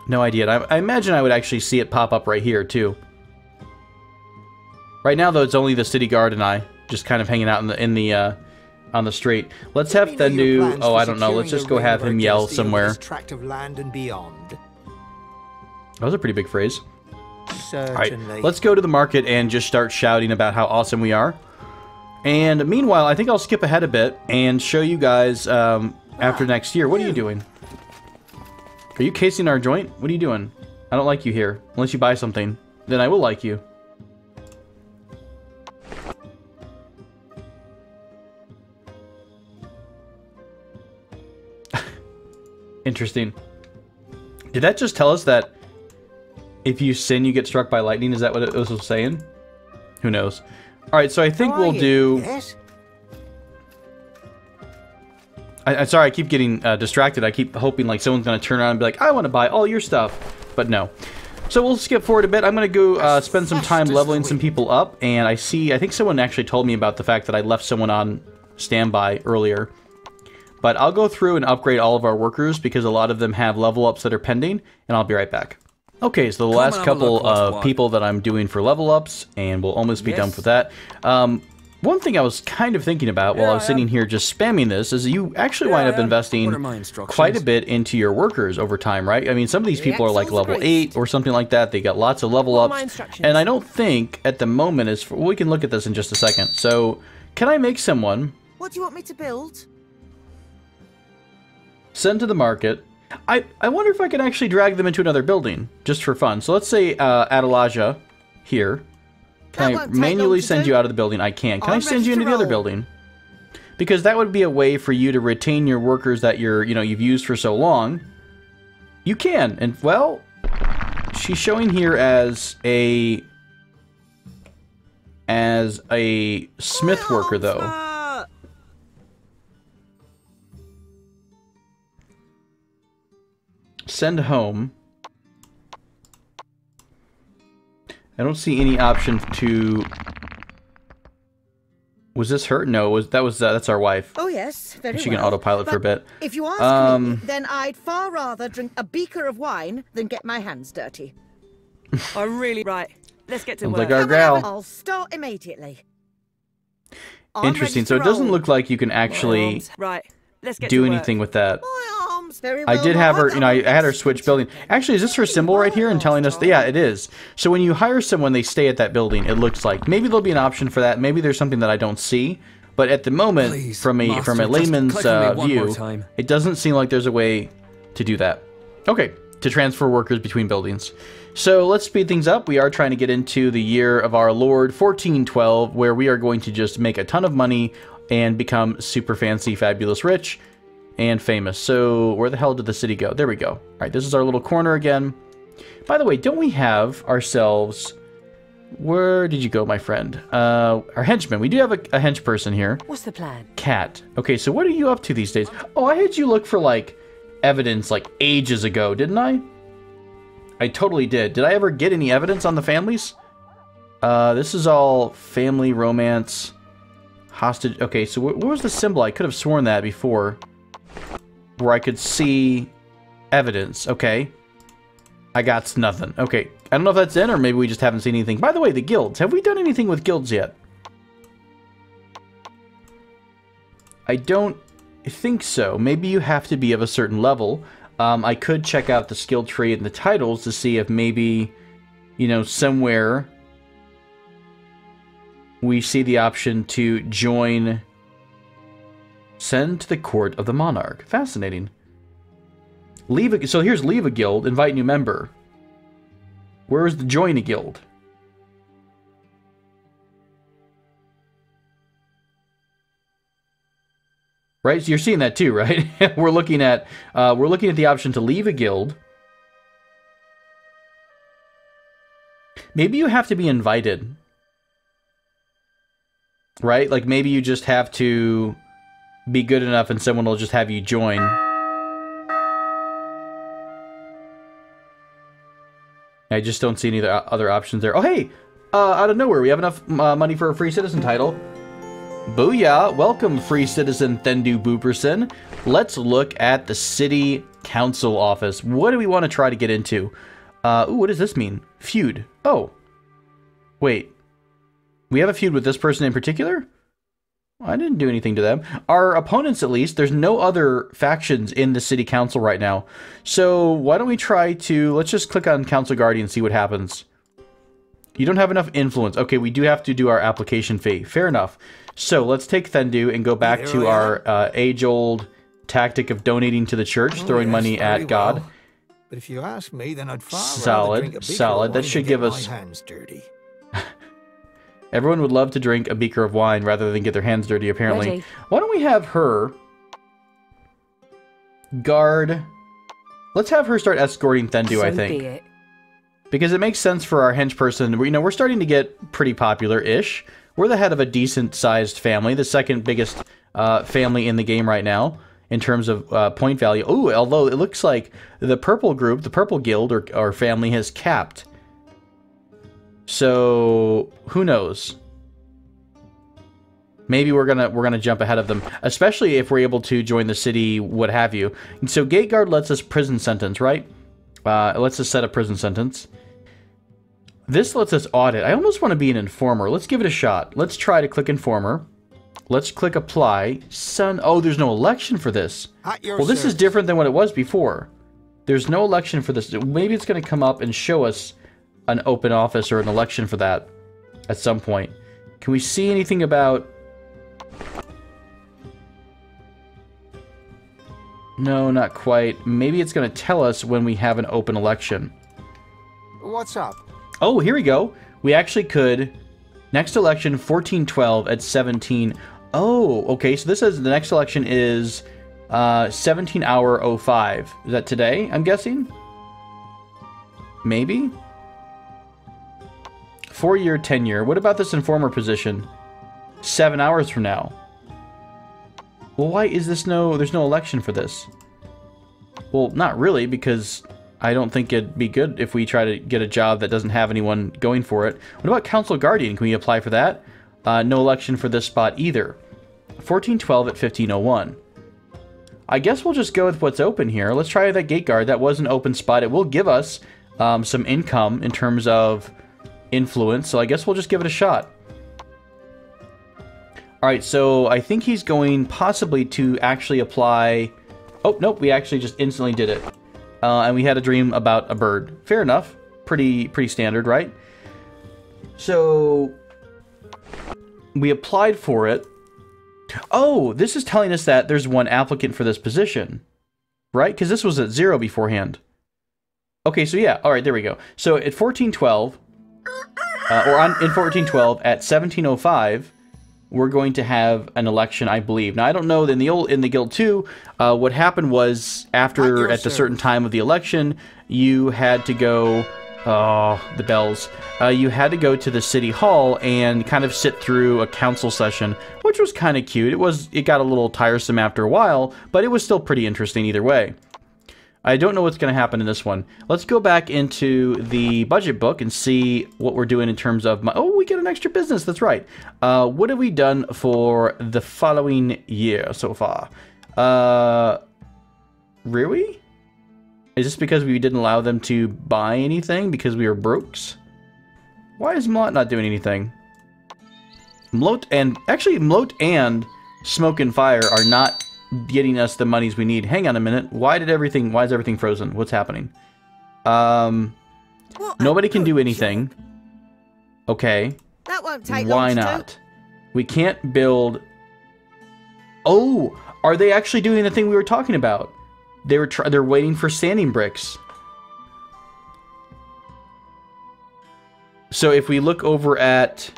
No idea. I imagine I would actually see it pop up right here too. Right now, though, it's only the city guard and I just kind of hanging out on the street. Let's have Thendu. Oh, I don't know. Let's just go have him yell somewhere. Tract of land and beyond. That was a pretty big phrase. Certainly. All right, let's go to the market and just start shouting about how awesome we are. And meanwhile, I think I'll skip ahead a bit and show you guys after next year. What are you doing? Are you casing our joint? What are you doing? I don't like you here. Unless you buy something. Then I will like you. Interesting. Did that just tell us that if you sin, you get struck by lightning? Is that what it was saying? Who knows? Alright, so I think we'll do... Yes? I'm sorry, I keep getting distracted. I keep hoping like someone's going to turn around and be like, I want to buy all your stuff. But no. So we'll skip forward a bit. I'm going to go spend some time leveling some people up, and I think someone actually told me about the fact that I left someone on standby earlier. But I'll go through and upgrade all of our workers because a lot of them have level ups that are pending, and I'll be right back. Okay, so the last couple of people that I'm doing for level ups, and we'll almost be done with that. One thing I was kind of thinking about while I was sitting here just spamming this is you actually wind up investing quite a bit into your workers over time, right? I mean, some of these people are like level 8 or something like that. They got lots of level ups. And I don't think at the moment is for, we can look at this in just a second. So, can I make someone... What do you want me to build? Send to the market. I wonder if I can actually drag them into another building, just for fun. So let's say Adelaja here. Can I manually send you out of the building? I can. Can I send you into the other building? Because that would be a way for you to retain your workers that you've used for so long. You can. And, well, she's showing here as a smith worker, though. Send home. I don't see any option to... Was this her? No, that's our wife. Oh yes, very well. She can autopilot for a bit. If you ask me, then I'd far rather drink a beaker of wine than get my hands dirty. I'm really right. Let's get to work. Like our gal. I'll start immediately. Interesting. So it doesn't look like you can actually do anything with that. Very well. I did have her, I had her switch building. Actually, is this her symbol right here and telling us that, yeah, it is. So when you hire someone, they stay at that building, it looks like. Maybe there'll be an option for that. Maybe there's something that I don't see. But at the moment, Please, from a layman's view, it doesn't seem like there's a way to do that. Okay, to transfer workers between buildings. So let's speed things up. We are trying to get into the year of our Lord 1412, where we are going to just make a ton of money and become super fancy, fabulous, rich. And famous. So, where the hell did the city go? There we go. Alright, this is our little corner again. By the way, don't we have ourselves... Where did you go, my friend? Our henchman. We do have a hench person here. What's the plan? Cat. Okay, so what are you up to these days? Oh, I had you look for, like, evidence, like, ages ago, didn't I? I totally did. Did I ever get any evidence on the families? This is all family, romance, hostage... Okay, so what was the symbol? I could have sworn that before. Where I could see evidence. Okay. I got nothing. Okay. I don't know if that's in or maybe we just haven't seen anything. By the way, the guilds. Have we done anything with guilds yet? I don't think so. Maybe you have to be of a certain level. I could check out the skill tree and the titles to see if maybe, somewhere we see the option to join... Send to the court of the monarch. Fascinating. So here's leave a guild, invite new member. Where is the join a guild? Right, so you're seeing that too, right? we're looking at the option to leave a guild. Maybe you have to be invited. Right? Like maybe you just have to be good enough and someone will just have you join. I just don't see any other options there. Oh, hey! Out of nowhere, we have enough money for a free citizen title. Booyah! Welcome, free citizen Thendu Booperson. Let's look at the city council office. What do we want to try to get into? Ooh, what does this mean? Feud. Oh. Wait. We have a feud with this person in particular? I didn't do anything to them. Our opponents, at least, there's no other factions in the city council right now. So why don't we try to... Let's just click on Council Guardian and see what happens. You don't have enough influence. Okay, we do have to do our application fee. Fair enough. So let's take Thendu and go back to our age-old tactic of donating to the church, throwing money at God. Well. But if you ask me, then I'd far rather solid, drink a beaker solid. of That wine should than give get us... my hands dirty. Everyone would love to drink a beaker of wine rather than get their hands dirty, apparently. Ready. Why don't we have her guard... Let's have her start escorting Thendu, I think. Be it. Because it makes sense for our hench person. We're starting to get pretty popular-ish. We're the head of a decent-sized family, the second biggest family in the game right now. in terms of point value. Oh, although it looks like the purple group, the purple guild or family has capped. So who knows? Maybe we're gonna jump ahead of them, especially if we're able to join the city, what have you. And so gate guard lets us prison sentence, right? It lets us set a prison sentence. This lets us audit. I almost want to be an informer. Let's give it a shot. Let's try to click informer. Let's click apply. Son, oh, there's no election for this. Well, this is different than what it was before. There's no election for this. Maybe it's going to come up and show us an open office or an election for that at some point. Can we see anything about... No, not quite. Maybe it's going to tell us when we have an open election. What's up? Oh, here we go. We actually could... Next election, 1412 at 17. Oh, okay. So this says the next election is 17:05. Is that today, I'm guessing? Maybe? 4-year tenure. What about this informer position? 7 hours from now. Well, why is this there's no election for this? Well, not really, because I don't think it'd be good if we try to get a job that doesn't have anyone going for it. What about Council Guardian? Can we apply for that? No election for this spot either. 1412 at 1501. I guess we'll just go with what's open here. Let's try that gate guard. That was an open spot. It will give us some income in terms of influence, so I guess we'll just give it a shot. Alright, so I think he's going possibly to actually apply... Oh, nope, we actually just instantly did it. And we had a dream about a bird. Fair enough. Pretty standard, right? So we applied for it. Oh, this is telling us that there's one applicant for this position, right? Because this was at 0 beforehand. Okay, so yeah. All right, there we go. So at 1412, in 1412 at 1705, we're going to have an election, I believe. Now, I don't know, in the Guild 2, what happened was, at the certain time of the election, you had to go, the bells, you had to go to the city hall and kind of sit through a council session, which was kind of cute. It got a little tiresome after a while, but it was still pretty interesting either way. I don't know what's going to happen in this one. Let's go back into the budget book and see what we're doing in terms of... Oh, we get an extra business. That's right. What have we done for the following year so far? Really? Is this because we didn't allow them to buy anything because we were brokes? Why is Mlot not doing anything? Mlot and Smoke and Fire are not getting us the monies we need. Hang on a minute. Why is everything frozen? What's happening? Nobody can do anything. Okay. That won't take Why long to not? do. We can't build... Oh! Are they actually doing the thing we were talking about? They're waiting for sanding bricks. So if we look over at...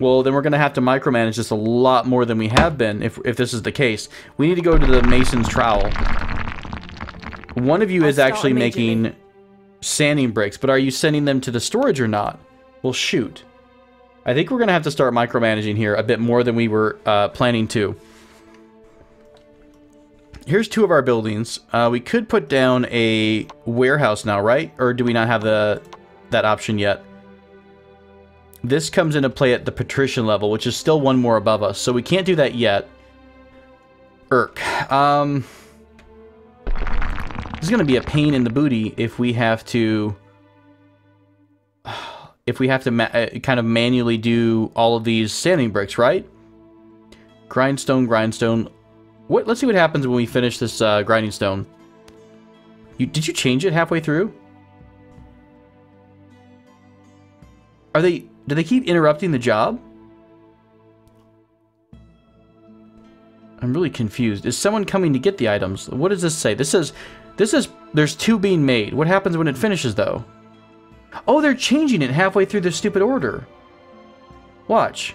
Well, then we're going to have to micromanage this a lot more than we have been, if this is the case. We need to go to the Mason's Trowel. One of you is actually making sanding bricks, but are you sending them to the storage or not? Well, shoot. I think we're going to have to start micromanaging here a bit more than we were planning to. Here's 2 of our buildings. We could put down a warehouse now, right? Or do we not have that option yet? This comes into play at the patrician level, which is still 1 more above us, so we can't do that yet. This is going to be a pain in the booty if we have to... kind of manually do all of these sanding bricks, right? Grindstone. Let's see what happens when we finish this grinding stone. Did you change it halfway through? Do they keep interrupting the job? I'm really confused. Is someone coming to get the items? What does this say? This says there's 2 being made. What happens when it finishes, though? Oh, they're changing it halfway through the stupid order. Watch.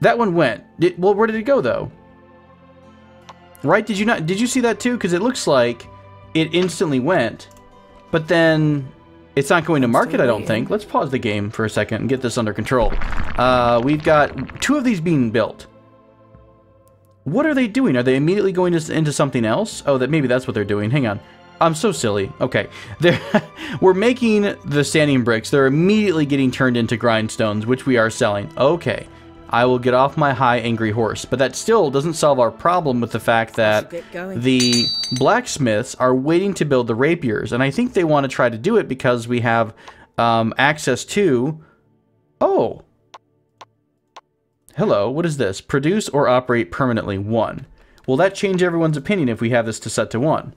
That one went. Well, where did it go, though? Right? Did you see that, too? Because it looks like it instantly went. But then It's not going to market, I don't waiting. think. Let's pause the game for a second and get this under control. We've got 2 of these being built. What are they doing? Are they immediately going into something else? Oh, maybe that's what they're doing. Hang on. I'm so silly. Okay. We're making the standing bricks. They're immediately getting turned into grindstones, which we are selling. Okay. I will get off my high angry horse. But that still doesn't solve our problem with the fact that the blacksmiths are waiting to build the rapiers. And I think they want to try to do it because we have access to... Oh. Hello, what is this? Produce or operate permanently 1. Will that change everyone's opinion if we have this to set to 1?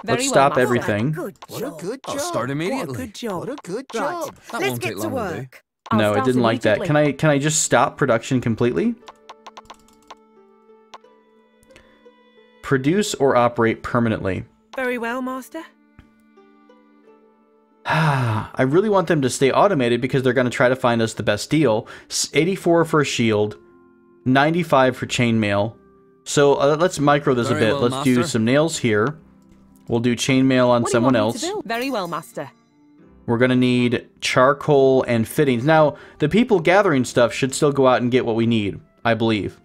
Let's stop everything. What a good job. I'll start immediately. What a good job. What a good Right, job. That let's won't get take to long to do. work. I'll No, it start didn't like that. immediately. Can I just stop production completely? Produce or operate permanently. Very well, Master. I really want them to stay automated because they're going to try to find us the best deal. 84 for a shield, 95 for chainmail. So let's micro this a Very bit. well, Let's do Master. some nails here. We'll do chainmail on What do you someone want me to else. build? Very well, Master. We're going to need charcoal and fittings. Now, the people gathering stuff should still go out and get what we need, I believe.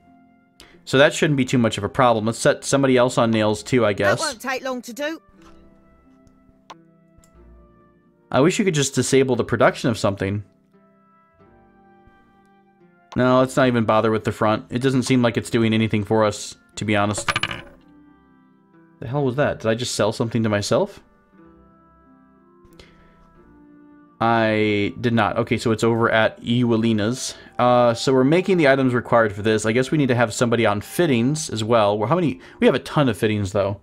So that shouldn't be too much of a problem. Let's set somebody else on nails too, I That guess. won't take long to do. I wish you could just disable the production of something. No, let's not even bother with the front. It doesn't seem like it's doing anything for us, to be honest. The hell was that? Did I just sell something to myself? I did not. Okay, so it's over at Eulina's. So we're making the items required for this. I guess we need to have somebody on fittings as well. How many? We have a ton of fittings, though.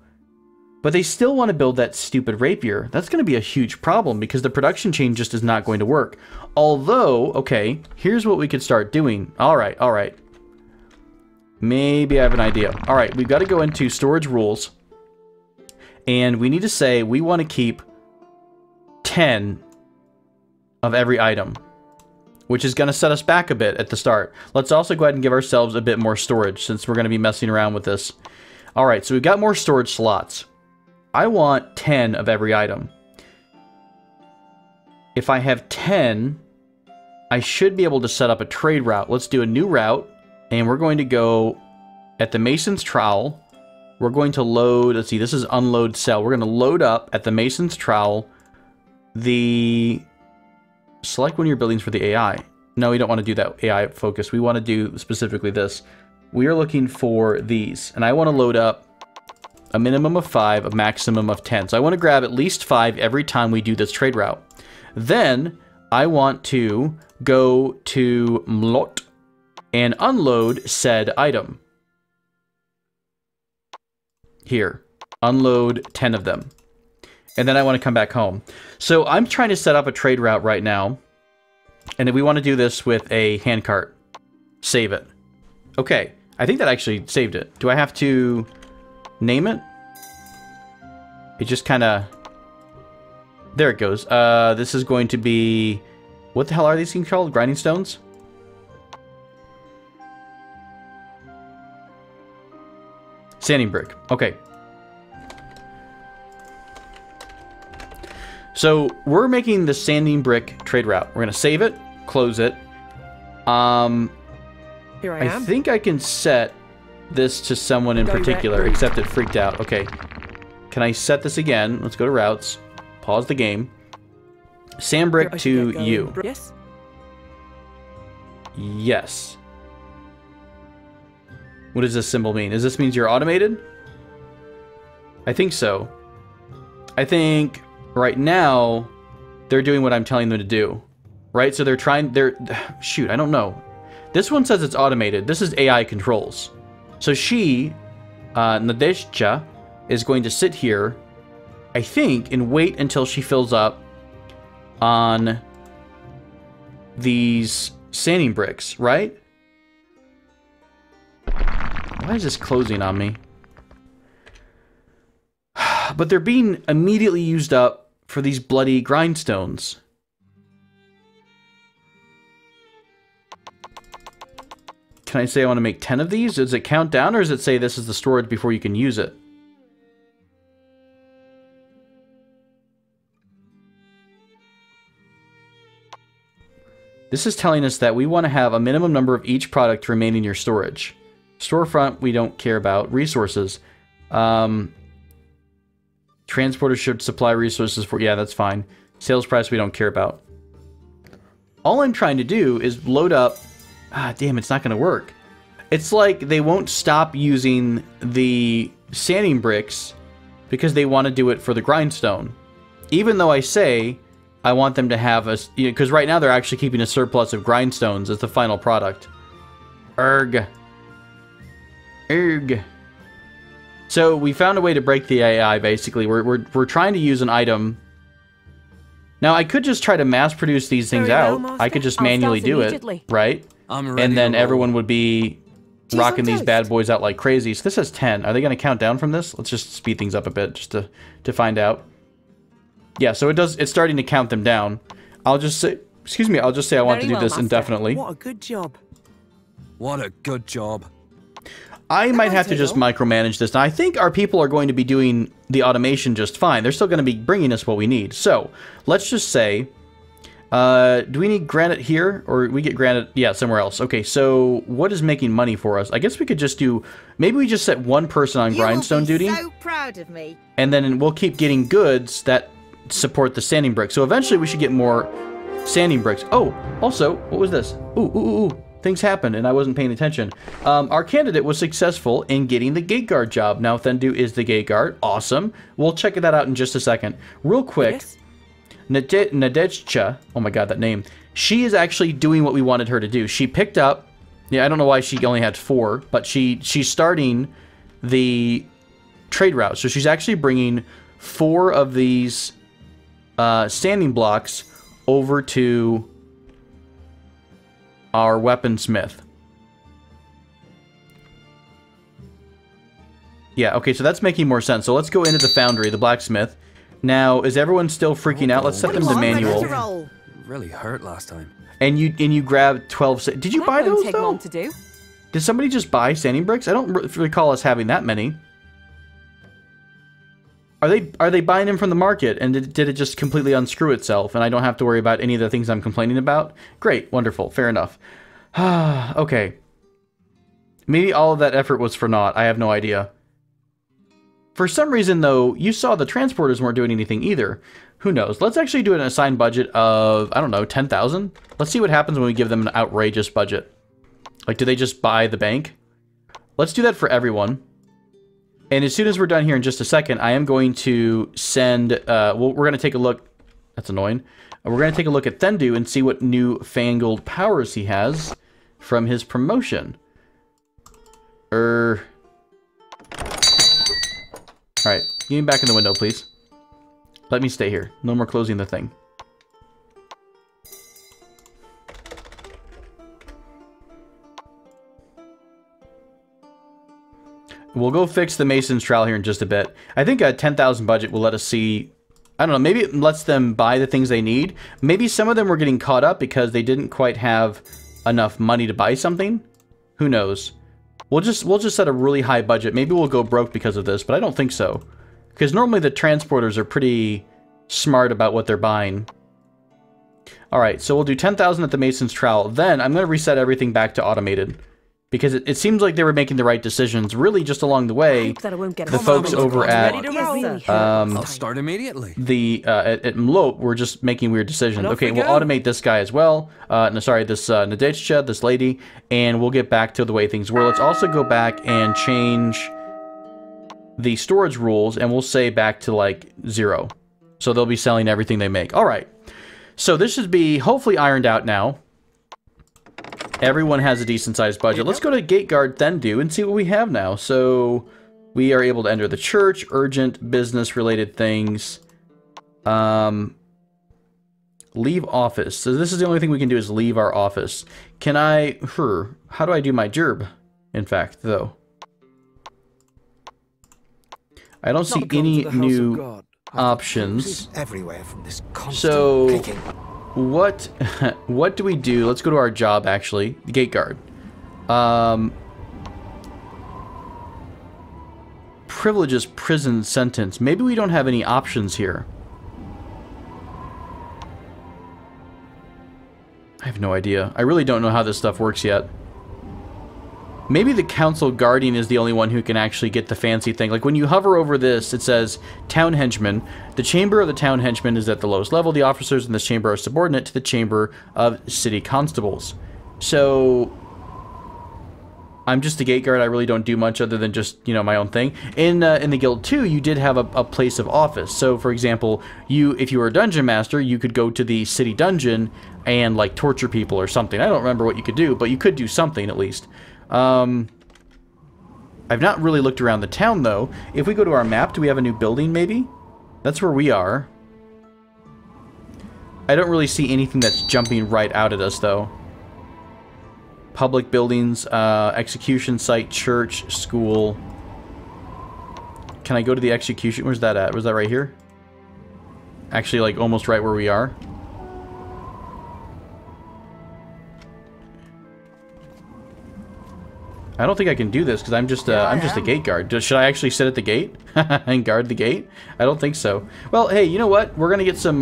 But they still want to build that stupid rapier. That's going to be a huge problem because the production chain just is not going to work. Although, okay, here's what we could start doing. All right, all right. Maybe I have an idea. All right, we've got to go into storage rules. And we need to say we want to keep 10 of every item, which is going to set us back a bit at the start. Let's also go ahead and give ourselves a bit more storage since we're going to be messing around with this. All right, so we've got more storage slots. I want 10 of every item. If I have 10, I should be able to set up a trade route. Let's do a new route, and we're going to go at the Mason's Trowel. We're going to load, let's see, this is unload cell. We're going to load up at the Mason's Trowel select one of your buildings for the AI. No, we don't want to do that AI focus. We want to do specifically this. We are looking for these, and I want to load up a minimum of 5, a maximum of 10. So I want to grab at least 5 every time we do this trade route. Then I want to go to Mlot and unload said item. Here, unload 10 of them. And then I want to come back home. So I'm trying to set up a trade route right now. And we want to do this with a handcart. Save it. Okay, I think that actually saved it. Do I have to name it? It just kind of... There it goes. This is going to be... What the hell are these things called? Grinding stones? Sanding brick. Okay. So we're making the sanding brick trade route. We're going to save it, close it. Here I I am. think I can set this to someone in particular, Direct. except it freaked out. Okay. Can I set this again? Let's go to routes. Pause the game. Sand brick I should to get going. you. Yes. Yes. What does this symbol mean? Does this mean you're automated? I think so. I think right now they're doing what I'm telling them to do. Right? So shoot, I don't know. This one says it's automated. This is AI controls. So she, Nadeshcha, is going to sit here, I think, and wait until she fills up on these sanding bricks, right? Why is this closing on me? But they're being immediately used up for these bloody grindstones. Can I say I want to make 10 of these? Does it count down, or does it say this is the storage before you can use it? This is telling us that we want to have a minimum number of each product remain in your storage. Storefront, we don't care about. Resources. Transporter should supply resources for... Yeah, that's fine. Sales price, we don't care about. All I'm trying to do is load up... Ah, damn, it's not going to work. It's like they won't stop using the sanding bricks because they want to do it for the grindstone. Even though I say I want them to have a... Because right now they're actually keeping a surplus of grindstones as the final product. Erg. Erg. So we found a way to break the AI, basically. We're trying to use an item. Now, I could just try to mass produce these things out. I could just manually do it, right? And then everyone would be rocking these bad boys out like crazy. So this has 10. Are they going to count down from this? Let's just speed things up a bit just to find out. Yeah, so it's starting to count them down. I'll just say, excuse me, I'll just say I want to do this indefinitely. What a good job. What a good job. I might have to just micromanage this. Now, I think our people are going to be doing the automation just fine. They're still going to be bringing us what we need. So, let's just say, do we need granite here? Or we get granite, yeah, somewhere else. Okay, so what is making money for us? I guess we could just do, maybe we just set one person on grindstone duty. So proud of me. And then we'll keep getting goods that support the sanding bricks. So eventually we should get more sanding bricks. Oh, also, what was this? Ooh. Things happened, and I wasn't paying attention. Our candidate was successful in getting the gate guard job. Now, Thendu is the gate guard. Awesome. We'll check that out in just a second. Real quick, Yes. Nadejcha, oh my god, that name. She is actually doing what we wanted her to do. She picked up, yeah, I don't know why she only had 4, but she's starting the trade route. So she's actually bringing 4 of these standing blocks over to our weaponsmith. Yeah, okay, so that's making more sense. So let's go into the foundry, the blacksmith. Now, is everyone still freaking out? Let's set them to manual. Really hurt last time. And you grabbed 12... Did you buy those, Take though? long to do. Did somebody just buy sanding bricks? I don't recall us having that many. Are they buying them from the market, and did it just completely unscrew itself, and I don't have to worry about any of the things I'm complaining about? Great, wonderful, fair enough. Okay. Maybe all of that effort was for naught. I have no idea. For some reason, though, you saw the transporters weren't doing anything either. Who knows? Let's actually do an assigned budget of, I don't know, 10,000? Let's see what happens when we give them an outrageous budget. Like, do they just buy the bank? Let's do that for everyone. And as soon as we're done here in just a second, I am going to send... we're going to take a look... That's annoying. We're going to take a look at Thendu and see what newfangled powers he has from his promotion. Alright, get me back in the window, please. Let me stay here. No more closing the thing. We'll go fix the Mason's Trowel here in just a bit. I think a 10,000 budget will let us see... I don't know, maybe it lets them buy the things they need. Maybe some of them were getting caught up because they didn't quite have enough money to buy something. Who knows? We'll just set a really high budget. Maybe we'll go broke because of this, but I don't think so. Because normally the transporters are pretty smart about what they're buying. Alright, so we'll do 10,000 at the Mason's Trowel. Then I'm going to reset everything back to automated. Because it seems like they were making the right decisions, really just along the way. The folks over at I'll start immediately. At Mlope were just making weird decisions. Okay, we'll automate this guy as well. No, sorry, this Nadejcha, this lady, and we'll get back to the way things were. Let's also go back and change the storage rules, and we'll say back to like 0. So they'll be selling everything they make. All right. So this should be hopefully ironed out now. Everyone has a decent-sized budget. Let's go to Gate Guard Thendu and see what we have now. So, we are able to enter the church, urgent business-related things. Leave office. So this is the only thing we can do is leave our office. Can I... How do I do my gerb, in fact, though? I don't see any new options. Everywhere from this constant So... clicking. What do we do? Let's go to our job, actually. The gate guard. Privileges prison sentence. Maybe we don't have any options here. have no idea. I really don't know how this stuff works yet. Maybe the council guardian is the only one who can actually get the fancy thing. Like when you hover over this, it says town henchman. The chamber of the town henchman is at the lowest level. The officers in this chamber are subordinate to the chamber of city constables. So I'm just a gate guard. I really don't do much other than just, you know, my own thing. In the guild 2, you did have a place of office. So for example, if you were a dungeon master, you could go to the city dungeon and like torture people or something. I don't remember what you could do, but you could do something at least. I've not really looked around the town, though. If we go to our map, do we have a new building, maybe? That's where we are. I don't really see anything that's jumping right out at us, though. Public buildings, execution site, church, school. Can I go to the execution? Where's that at? Was that right here? Actually, like, almost right where we are. I don't think I can do this because I'm just a gate guard. Should I actually sit at the gate and guard the gate? I don't think so. Well, hey, you know what? We're gonna get some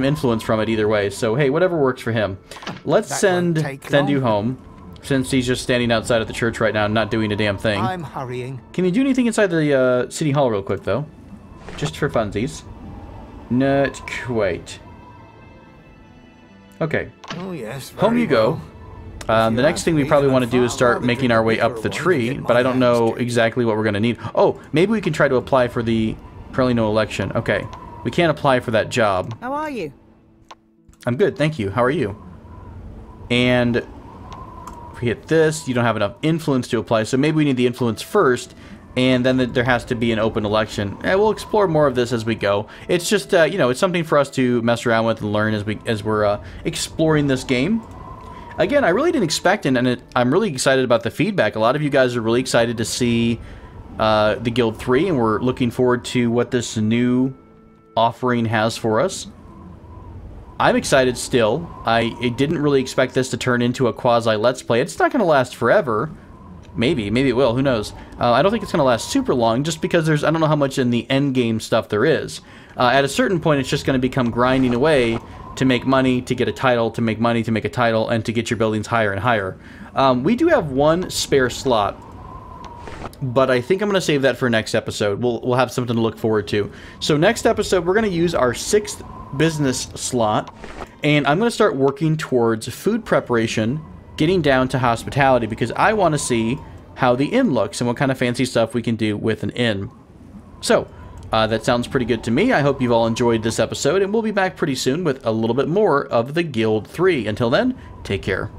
influence from it either way. So hey, whatever works for him. Let's send Thendu home, since he's just standing outside of the church right now and not doing a damn thing. I'm hurrying. Can you do anything inside the city hall real quick though? Just for funsies. Not quite. Okay. Oh yes. Home you go. The next thing we probably want to do is start making our way up the tree, but I don't know exactly what we're going to need. Oh, maybe we can try to apply for the... Currently no election. Okay. We can't apply for that job. How are you? I'm good, thank you. How are you? And if we hit this, you don't have enough influence to apply, so maybe we need the influence first, and then there has to be an open election. And we'll explore more of this as we go. It's just, you know, it's something for us to mess around with and learn as we're exploring this game. Again, I really didn't expect it, and I'm really excited about the feedback. A lot of you guys are really excited to see the Guild 3, and we're looking forward to what this new offering has for us. I'm excited still. I didn't really expect this to turn into a quasi-Let's Play. It's not going to last forever. Maybe it will. Who knows? I don't think it's going to last super long, just because I don't know how much in the end game stuff there is. At a certain point, it's just going to become grinding away to make money, to get a title, to make money, to make a title, and to get your buildings higher and higher. We do have one spare slot, but I think I'm going to save that for next episode. We'll have something to look forward to. So next episode, we're going to use our 6th business slot, and I'm going to start working towards food preparation, getting down to hospitality, because I want to see how the inn looks and what kind of fancy stuff we can do with an inn. So, that sounds pretty good to me. I hope you've all enjoyed this episode, and we'll be back pretty soon with a little bit more of the Guild 3. Until then, take care.